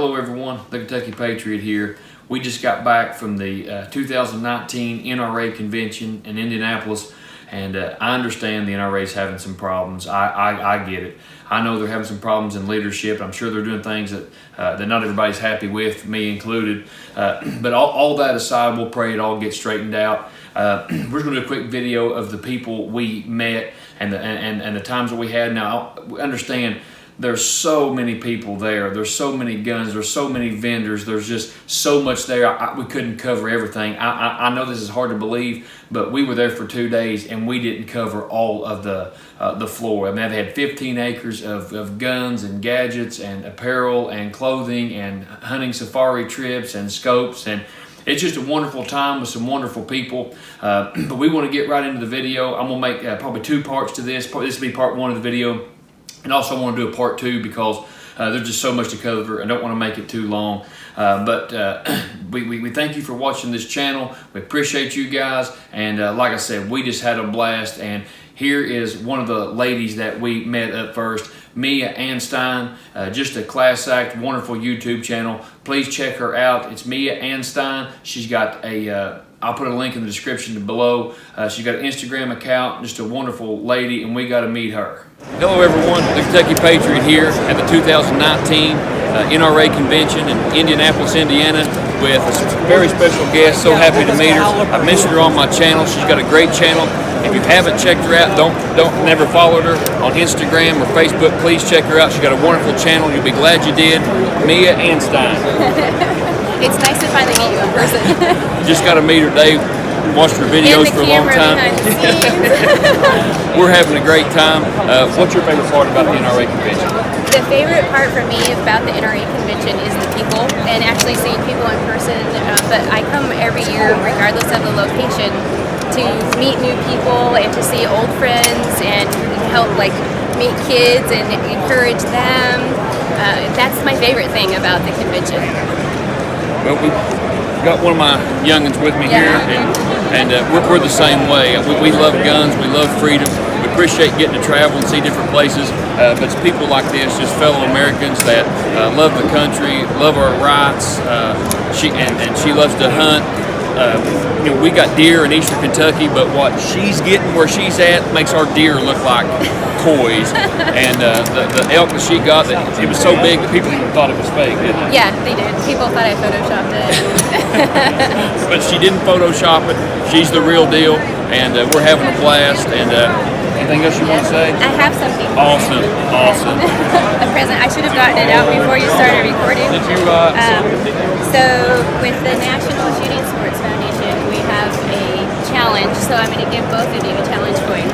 Hello everyone, the Kentucky Patriot here. We just got back from the 2019 NRA Convention in Indianapolis, and I understand the NRA is having some problems. I get it. I know they're having some problems in leadership. I'm sure they're doing things that not everybody's happy with, me included. But all that aside, we'll pray it all gets straightened out. We're going to do a quick video of the people we met and the times that we had. Now, understand, there's so many people there. There's so many guns. There's so many vendors. There's just so much there. We couldn't cover everything. I know this is hard to believe, but we were there for 2 days and we didn't cover all of the floor. I mean, they had 15 acres of guns and gadgets and apparel and clothing and hunting safari trips and scopes, and it's just a wonderful time with some wonderful people. But we want to get right into the video. I'm going to make probably 2 parts to this. This will be part 1 of the video. And also I want to do a part 2 because there's just so much to cover. I don't want to make it too long. But we thank you for watching this channel. We appreciate you guys. And like I said, we just had a blast. And here is one of the ladies that we met up first, Mia Anstein, just a class act, wonderful YouTube channel. Please check her out. It's Mia Anstein. She's got a, I'll put a link in the description below. She's got an Instagram account, just a wonderful lady, and we got to meet her. Hello everyone, the Kentucky Patriot here at the 2019 NRA Convention in Indianapolis, Indiana, with a very special guest. So happy to meet her. I mentioned her on my channel. She's got a great channel. If you haven't checked her out, never followed her on Instagram or Facebook, please check her out. She's got a wonderful channel. You'll be glad you did. Mia Anstein. It's nice to finally meet you in person. Just got to meet her, Dave. Watched her videos for a long time. We're having a great time. What's your favorite part about the NRA Convention? The favorite part for me about the NRA Convention is the people and actually seeing people in person. But I come every year, regardless of the location, to meet new people and to see old friends and help meet kids and encourage them. That's my favorite thing about the convention. Well, we got one of my youngins with me here, and we're the same way. We love guns, we love freedom, we appreciate getting to travel and see different places, but it's people like this, just fellow Americans that love the country, love our rights. She loves to hunt. You know, we got deer in eastern Kentucky, but what she's getting where she's at makes our deer look like toys. And the elk that she got, it was so big that people even thought it was fake, didn't they? Yeah, they did. People thought I photoshopped it. But she didn't Photoshop it. She's the real deal, and we're having a blast. And anything else you want to say? I have something. Awesome. A present. I should have gotten it out before you started recording. Did you? So with the National Shooting Sports Foundation, we have a challenge. So I'm going to give both of you a challenge coin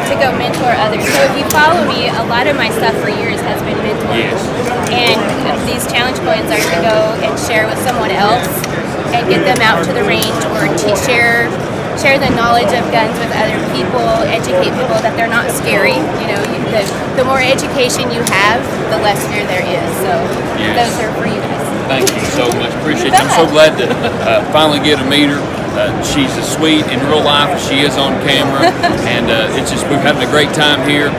to go mentor others. So if you follow me, a lot of my stuff for years has been mentoring. Yes. And these challenge coins are to go and share with someone else and get them out to the range or share the knowledge of guns with other people, educate people that they're not scary. You know, the more education you have, the less fear there is. So Those are for you guys. Thank you so much. Appreciate you. I'm so glad to finally get to meet her. She's as sweet in real life as she is on camera, and we're having a great time here.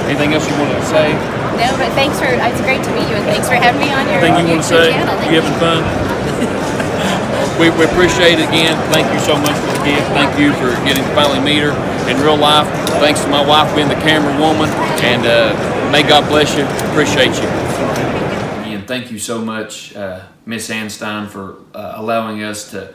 Anything else you wanted to say? No, but it's great to meet you, and thanks for having me on your Anything you want to say? channel. You having fun? We appreciate it again. Thank you so much for the gift. Thank you for getting to finally meet her in real life. Thanks to my wife being the camera woman, and may God bless you. Appreciate you. Again, thank you so much, Miss Anstein, for allowing us to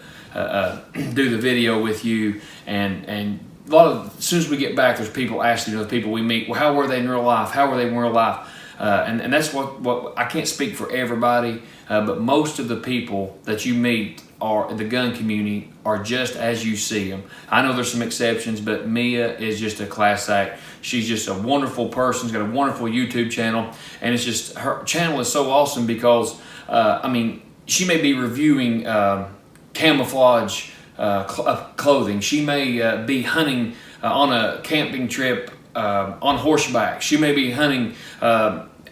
do the video with you. And a lot of, as soon as we get back, there's people asking, the people we meet, well, how were they in real life? How were they in real life? And that's what I can't speak for everybody, but most of the people that you meet are the gun community are just as you see them. I know there's some exceptions, but Mia is just a class act. She's just a wonderful person. She's got a wonderful YouTube channel, and it's just, her channel is so awesome because I mean, she may be reviewing camouflage clothing. She may be hunting on a camping trip on horseback. She may be hunting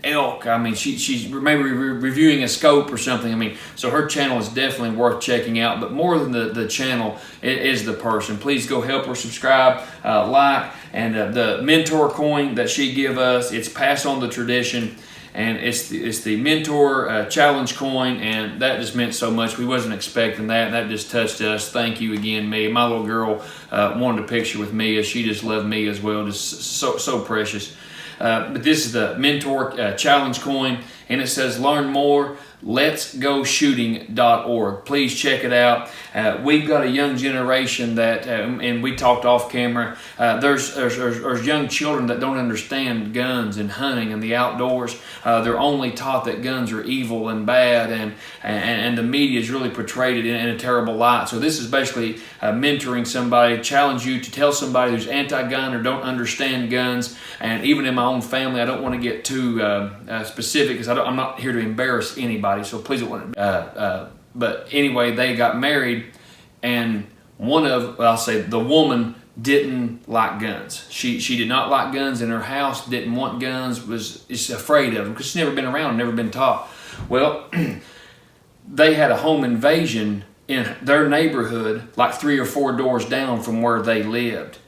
elk. I mean, she's maybe reviewing a scope or something. I mean, so her channel is definitely worth checking out. But more than the channel, it is the person. Please go help her, subscribe, like, and the mentor coin that she give us, it's pass on the tradition. and it's the mentor challenge coin, and that just meant so much. We wasn't expecting that, and that just touched us. Thank you again, Mia. My little girl wanted a picture with Mia. She just loved Mia as well, just so precious. But this is the mentor challenge coin, and it says learn more. letsgoshooting.org. Please check it out. We've got a young generation that, and we talked off camera, there's young children that don't understand guns and hunting and the outdoors. They're only taught that guns are evil and bad, and the media has really portrayed it in a terrible light. So this is basically mentoring somebody, challenge you to tell somebody who's anti-gun or don't understand guns. And even in my own family, I don't want to get too specific, because I'm not here to embarrass anybody. So please don't want to. But anyway, they got married, and the woman didn't like guns. She did not like guns in her house. Didn't want guns. Was afraid of them because she's never been around, never been taught. Well, they had a home invasion in their neighborhood, like 3 or 4 doors down from where they lived,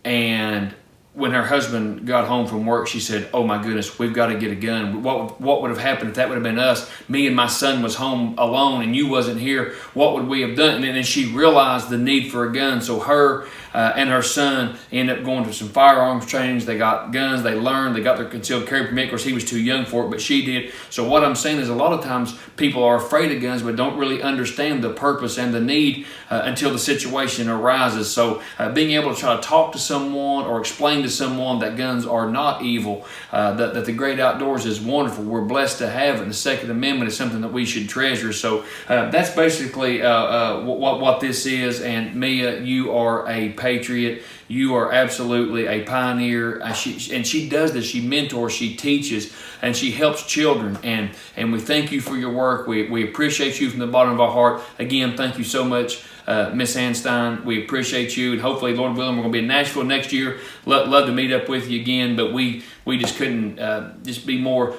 and when her husband got home from work, she said, "Oh my goodness, we've got to get a gun. What would have happened if that would have been us? Me and my son was home alone and you wasn't here. What would we have done?" And then she realized the need for a gun. So her and her son ended up going to some firearms trainings. They got guns. They learned. They got their concealed carry permit. Of course, he was too young for it, but she did. So what I'm saying is, a lot of times people are afraid of guns but don't really understand the purpose and the need until the situation arises. So being able to try to talk to someone or explain to someone that guns are not evil, that the great outdoors is wonderful. We're blessed to have it. And the Second Amendment is something that we should treasure. So that's basically what this is. And Mia, you are a patriot. You are absolutely a pioneer. And she does this. She mentors, she teaches, and she helps children. And we thank you for your work. We appreciate you from the bottom of our heart. Again, thank you so much, Miss Anstein. We appreciate you, and hopefully, Lord willing, we're going to be in Nashville next year. Love to meet up with you again, but we just couldn't just be more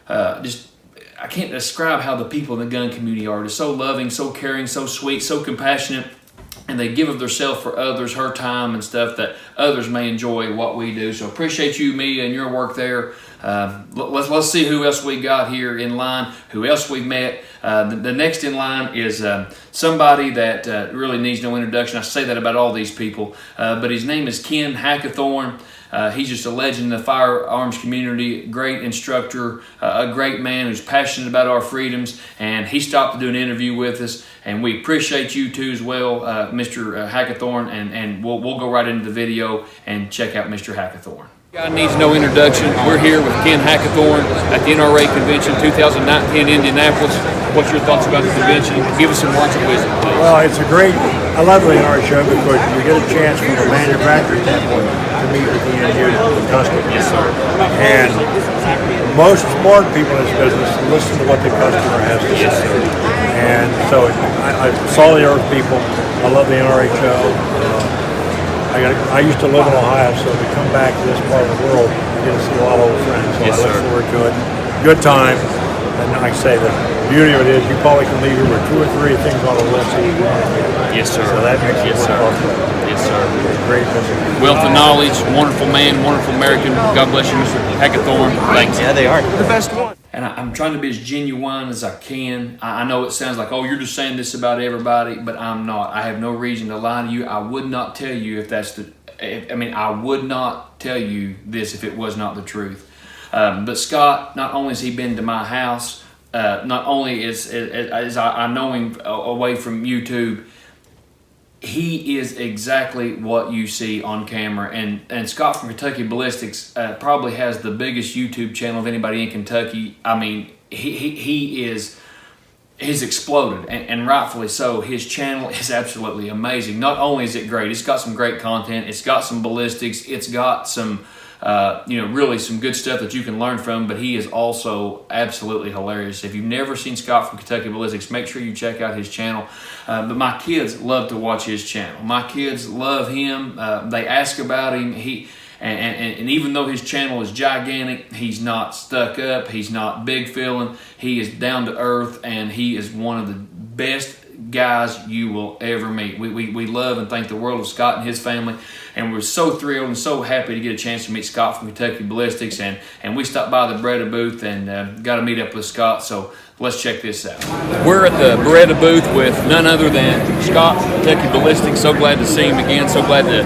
I can't describe how the people in the gun community are. They're so loving, so caring, so sweet, so compassionate, and they give of themselves for others, her time and stuff, that others may enjoy what we do. So appreciate you, Mia, and your work there. Let's see who else we got here in line, who else we've met. The next in line is somebody that really needs no introduction. I say that about all these people, but his name is Ken Hackathorn. He's just a legend in the firearms community, great instructor, a great man who's passionate about our freedoms, and he stopped to do an interview with us, and we appreciate you too as well, Mr. Hackathorn, and we'll go right into the video and check out Mr. Hackathorn. Guy needs no introduction. We're here with Ken Hackathorn at the NRA Convention 2019 in Indianapolis. What's your thoughts about the convention? Give us some words of wisdom. Well, I love the NRA show because you get a chance from a manufacturer standpoint to meet with the end user, the customer. Yes, sir. And most smart people in this business listen to what the customer has to say. Yes, sir. And so I saw the Earth people. I love the NRA show. I used to live in Ohio, so to come back to this part of the world, I get to see a lot of old friends. So Yes, I look sir. forward to it. Good time. And like I say, the beauty of it is you probably can leave here with 2 or 3 things on the list that you want to get. Yes, sir. So that makes it Yes, sir. worthwhile. Yes, sir. Great visit. Wealth of knowledge, wonderful man, wonderful American. God bless you, Mr. Hackathorn. Thanks. Yeah, they are. The best one. And I'm trying to be as genuine as I can. I know it sounds like, oh, you're just saying this about everybody, but I'm not. I have no reason to lie to you. I would not tell you if that's I would not tell you this if it was not the truth. But Scott, not only has he been to my house, not only is I know him away from YouTube, he is exactly what you see on camera. And Scott from Kentucky Ballistics probably has the biggest YouTube channel of anybody in Kentucky. I mean, he's exploded, and rightfully so. His channel is absolutely amazing. Not only is it great, it's got some great content, it's got some ballistics, it's got some really some good stuff that you can learn from, but he is also absolutely hilarious. If you've never seen Scott from Kentucky Ballistics, make sure you check out his channel. But my kids love to watch his channel. My kids love him. They ask about him. And even though his channel is gigantic, he's not stuck up, he's not big feeling, he is down to earth, and he is one of the best guys you will ever meet. We love and thank the world of Scott and his family, and we're so thrilled and so happy to get a chance to meet Scott from Kentucky Ballistics, and we stopped by the Beretta booth and got to meet up with Scott, so let's check this out. We're at the Beretta booth with none other than Scott from Kentucky Ballistics. So glad to see him again, so glad to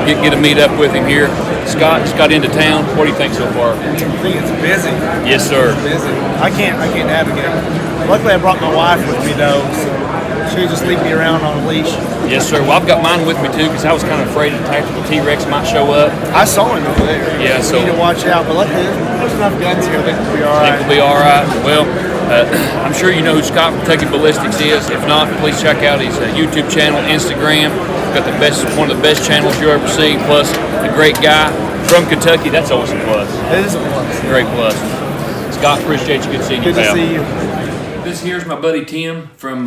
get to meet up with him here. Scott just got into town. What do you think so far? I think it's busy. Yes, sir. It's busy. I can't navigate. Luckily, I brought my wife with me though, so she'll just leave me around on a leash. Yes, sir. Well, I've got mine with me too because I was kind of afraid the tactical T-Rex might show up. I saw him over there. Yeah, so you need to watch out. But luckily, there's enough guns here. I think we'll be all right. I think we'll be all right. Well, I'm sure you know who Scott from Kentucky Ballistics is. If not, please check out his YouTube channel, Instagram. He's got one of the best channels you'll ever see. Plus, a great guy from Kentucky. That's always a plus. It is a plus. Great plus. Scott, appreciate you. Good seeing you, Good to pal. see you. This here's my buddy Tim from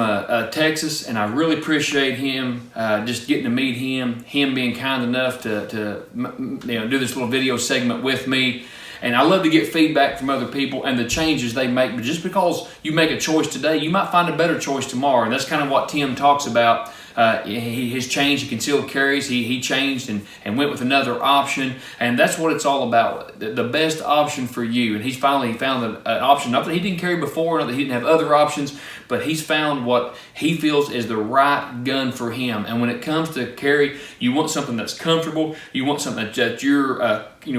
Texas, and I really appreciate him just getting to meet him being kind enough to do this little video segment with me. And I love to get feedback from other people and the changes they make. But just because you make a choice today, you might find a better choice tomorrow. And that's kind of what Tim talks about. His change in concealed carries, he changed and went with another option, and that's what it's all about, the best option for you. And he's finally found an option, not that he didn't carry before, not that he didn't have other options, but he's found what he feels is the right gun for him. And when it comes to carry, you want something that's comfortable, you want something that you're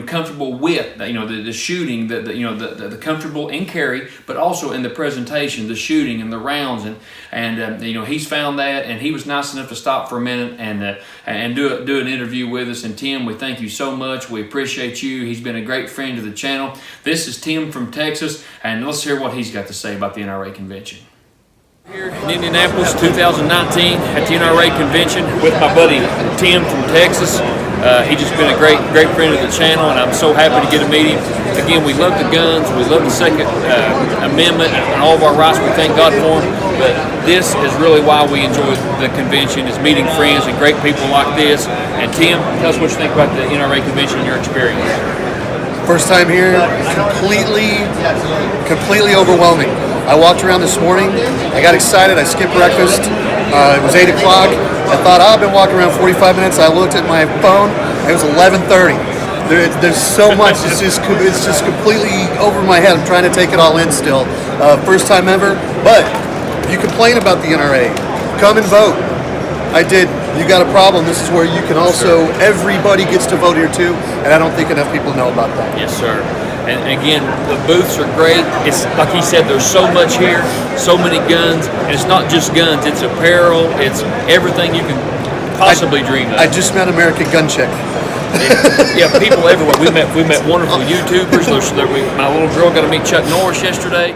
comfortable with, the shooting, the comfortable in carry, but also in the presentation, the shooting and the rounds, and he's found that, and he was nice enough to stop for a minute and do an interview with us. And Tim, we thank you so much. We appreciate you. He's been a great friend to the channel. This is Tim from Texas, and let's hear what he's got to say about the NRA Convention. Here in Indianapolis, 2019, at the NRA Convention with my buddy Tim from Texas. He's just been a great friend of the channel, and I'm so happy to get to meet him. Again, we love the guns, we love the Second Amendment, and all of our rights. We thank God for them. But this is really why we enjoy the convention, is meeting friends and great people like this. And Tim, tell us what you think about the NRA Convention and your experience. First time here, completely overwhelming. I walked around this morning, I got excited, I skipped breakfast, it was 8 o'clock, I thought, I've been walking around 45 minutes, I looked at my phone, it was 11:30. There's so much, it's just completely over my head. I'm trying to take it all in still. First time ever, but you complain about the NRA, come and vote. I did. You got a problem. This is where you can also, everybody gets to vote here too, and I don't think enough people know about that. Yes, sir. And again, the booths are great. It's like he said, there's so much here, so many guns, and it's not just guns, it's apparel, it's everything you can possibly dream of. I just met American Gun Chick. Yeah, people everywhere. We met wonderful YouTubers. My little girl got to meet Chuck Norris yesterday.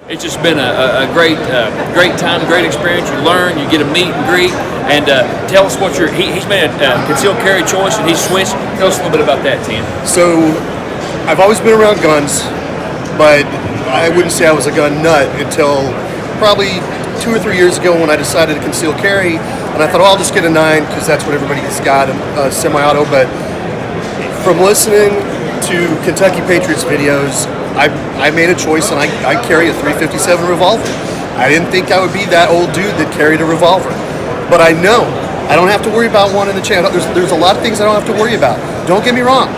It's just been a great time, great experience. You learn, you get a meet and greet, and tell us what he's made a concealed carry choice, and he's switched. Tell us a little bit about that, Tim. So, I've always been around guns, but I wouldn't say I was a gun nut until probably 2 or 3 years ago when I decided to conceal carry, and I thought, I'll just get a 9 because that's what everybody's got, a semi-auto. But from listening to Kentucky Patriots videos, I made a choice, and I carry a .357 revolver. I didn't think I would be that old dude that carried a revolver, but I know I don't have to worry about one in the channel. There's a lot of things I don't have to worry about. Don't get me wrong.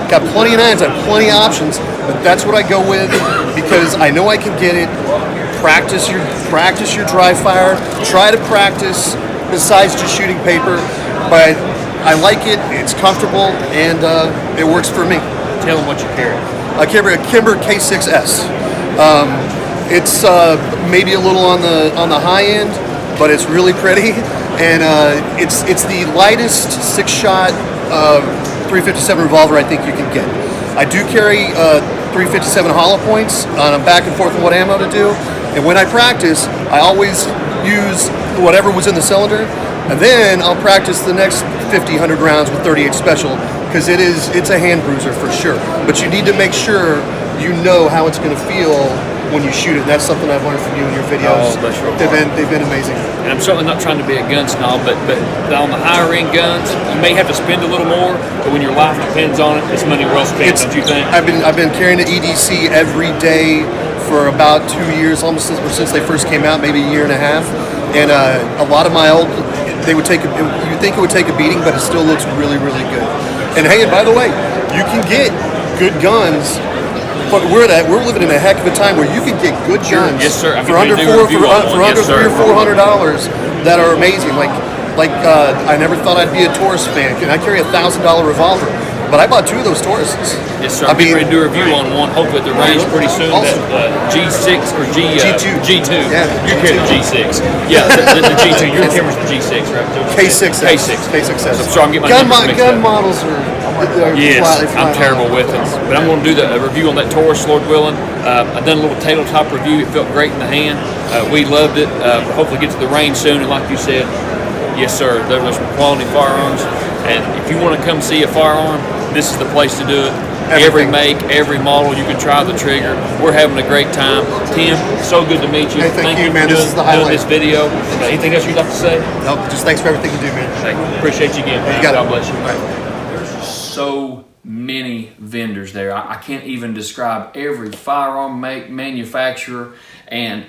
Got plenty of 9s, I have plenty of options, but that's what I go with because I know I can get it. Practice your dry fire. Try to practice besides just shooting paper, but I like it. It's comfortable and it works for me. Tell them what you carry. I carry a Kimber K6S. It's maybe a little on the high end, but it's really pretty, and it's the lightest 6-shot .357 revolver I think you can get. I do carry .357 hollow points. I'm back and forth on what ammo to do, and when I practice, I always use whatever was in the cylinder, and then I'll practice the next 50, 100 rounds with 38 Special, because it's a hand bruiser for sure. But you need to make sure you know how it's going to feel when you shoot it. And that's something I've learned from you in your videos. Oh, bless your They've been amazing. And I'm certainly not trying to be a gun snob, but on the higher end guns, you may have to spend a little more, but when your life depends on it, it's money well spent, don't you think? I've been carrying an EDC every day for about 2 years, almost since they first came out, maybe a year and a half. And a lot of my old, you think it would take a beating, but it still looks really, really good. And hey, and by the way, you can get good guns. But we're living in a heck of a time where you can get good guns Yes, sir. for under $300 or $400 that are amazing. I never thought I'd be a Taurus fan, and I carry a $1,000 revolver. But I bought 2 of those Tauruses. Yes, sir. I'm getting ready to do a review on one, hopefully at the range pretty soon. Awesome. That G6 or G2. G2. Yeah, You carry the G6. Yeah, the G2. Your camera's the G6, right? K6. K6. So I'm getting my numbers mixed gun up. models are Yes, fly I'm terrible off. with them. But I'm going to do a review on that Taurus, Lord willing. I've done a little tabletop review. It felt great in the hand. We loved it. Hopefully get to the range soon. And like you said, yes, sir, there's some quality firearms. And if you want to come see a firearm, this is the place to do it. Every make, every model, you can try the trigger. We're having a great time. Tim, so good to meet you. Hey, thank you, for man. This is the highlight. doing this video. Anything else you'd like to say? No, just thanks for everything you do, man. Thank you. Appreciate you again. You got it. God bless you. So many vendors there. I can't even describe every firearm make, manufacturer, and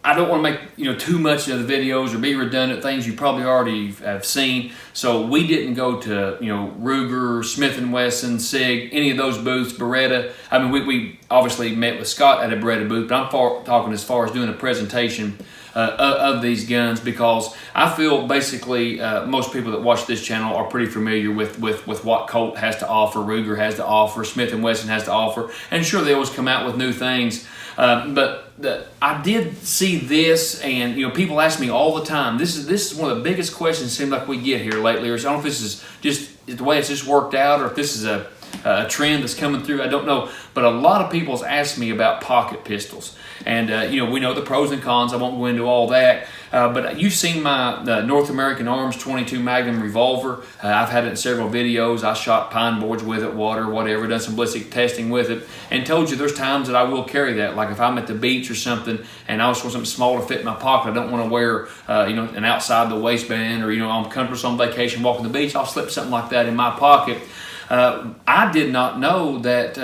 I don't want to make too much of the videos or be redundant, things you probably already have seen. So we didn't go to Ruger, Smith & Wesson, SIG, any of those booths, Beretta. I mean, we obviously met with Scott at a Beretta booth, but I'm talking as far as doing a presentation of these guns, because I feel basically most people that watch this channel are pretty familiar with what Colt has to offer, Ruger has to offer, Smith & Wesson has to offer, and sure, they always come out with new things. I did see this, and people ask me all the time. This is one of the biggest questions it seems like we get here lately. Or I don't know if this is just the way it's just worked out, or if this is a trend that's coming through. I don't know, but a lot of people's asked me about pocket pistols, and we know the pros and cons. I won't go into all that. But you've seen my North American Arms 22 Magnum revolver. I've had it in several videos. I shot pine boards with it, water, whatever, done some ballistic testing with it, and told you there's times that I will carry that. Like if I'm at the beach or something and I just want something small to fit in my pocket, I don't want to wear an outside the waistband, or I'm comfortable on vacation walking the beach, I'll slip something like that in my pocket. I did not know that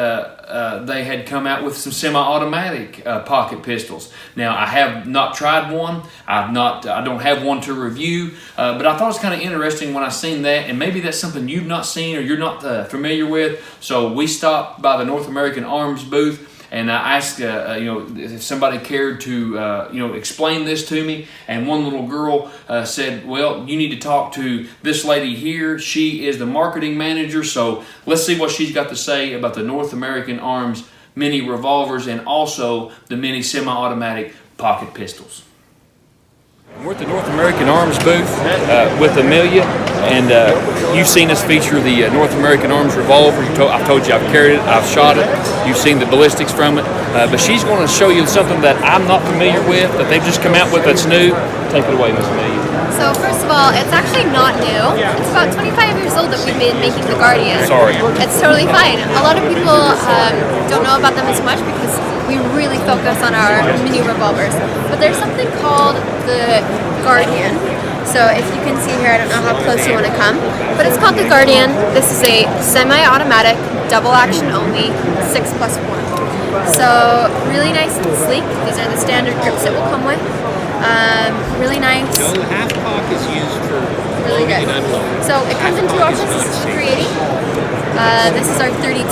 they had come out with some semi-automatic pocket pistols. Now, I have not tried one. I don't have one to review, but I thought it was kind of interesting when I seen that, and maybe that's something you've not seen or you're not familiar with. So we stopped by the North American Arms booth, and I asked, if somebody cared to, explain this to me. And one little girl said, well, you need to talk to this lady here. She is the marketing manager. So let's see what she's got to say about the North American Arms mini revolvers and also the mini semi-automatic pocket pistols. We're at the North American Arms booth with Amelia, and you've seen us feature the North American Arms revolver. I've told you I've carried it, I've shot it, you've seen the ballistics from it, but she's going to show you something that I'm not familiar with, that they've just come out with that's new. Take it away, Miss Amelia. So first of all, it's actually not new. It's about 25 years old that we've been making the Guardian. Sorry. It's totally fine. A lot of people don't know about them as much because we really focus on our mini revolvers. But there's something called the Guardian. So if you can see here, I don't know how close you want to come, but it's called the Guardian. This is a semi-automatic, double action only, 6+1. So really nice and sleek. These are the standard grips it will come with. Really nice. No, the half cock is used for Really loading good. and unloading. So it comes in 2 options. This is 380. This is our 32.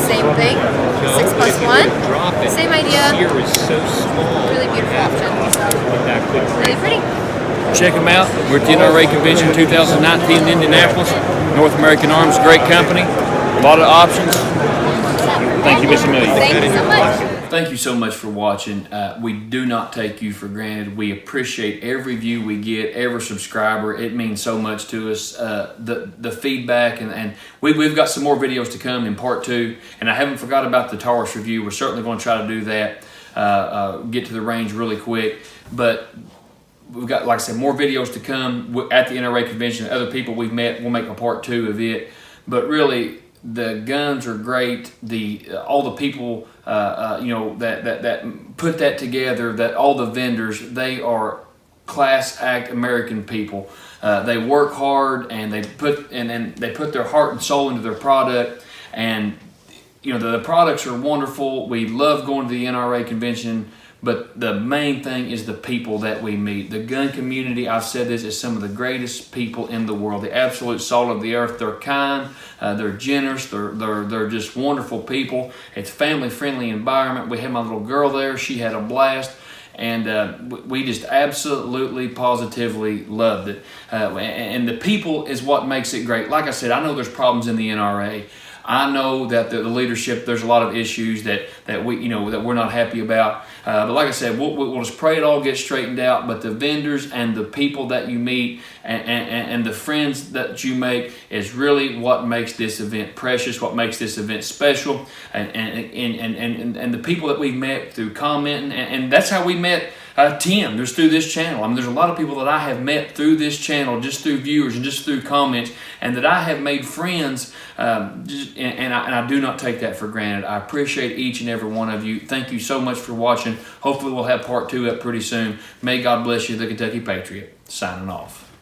Same thing. 6+1. Drop it. Same idea. This here is so small. Really beautiful option. That could Really pretty. Check them out. We're at the NRA Convention 2019 in Indianapolis. North American Arms, great company. A lot of options. Thank you, Miss Amelia. Thank you so much. Thank you so much for watching. We do not take you for granted. We appreciate every view we get, every subscriber. It means so much to us. The feedback, and we've got some more videos to come in part 2. And I haven't forgot about the Taurus review. We're certainly going to try to do that. Get to the range really quick. But we've got, like I said, more videos to come at the NRA Convention. Other people we've met, we'll make a part 2 of it. But really, the guns are great. All the people, that put that together. That all the vendors, they are class act American people. They work hard and they put their heart and soul into their product. And the products are wonderful. We love going to the NRA convention. But the main thing is the people that we meet. The gun community, I've said this, is some of the greatest people in the world. The absolute salt of the earth. They're kind, they're generous, they're just wonderful people. It's a family-friendly environment. We had my little girl there. She had a blast. And we just absolutely, positively loved it. And the people is what makes it great. Like I said, I know there's problems in the NRA. I know that the leadership, there's a lot of issues that we're not happy about. But like I said, we'll just pray it all gets straightened out. But the vendors and the people that you meet and the friends that you make is really what makes this event precious, what makes this event special. And the people that we've met through commenting, and that's how we met Tim, just through this channel. I mean, there's a lot of people that I have met through this channel, just through viewers and just through comments, and that I have made friends, and I do not take that for granted. I appreciate each and every one of you. Thank you so much for watching. Hopefully we'll have part 2 up pretty soon. May God bless you, the Kentucky Patriot. Signing off.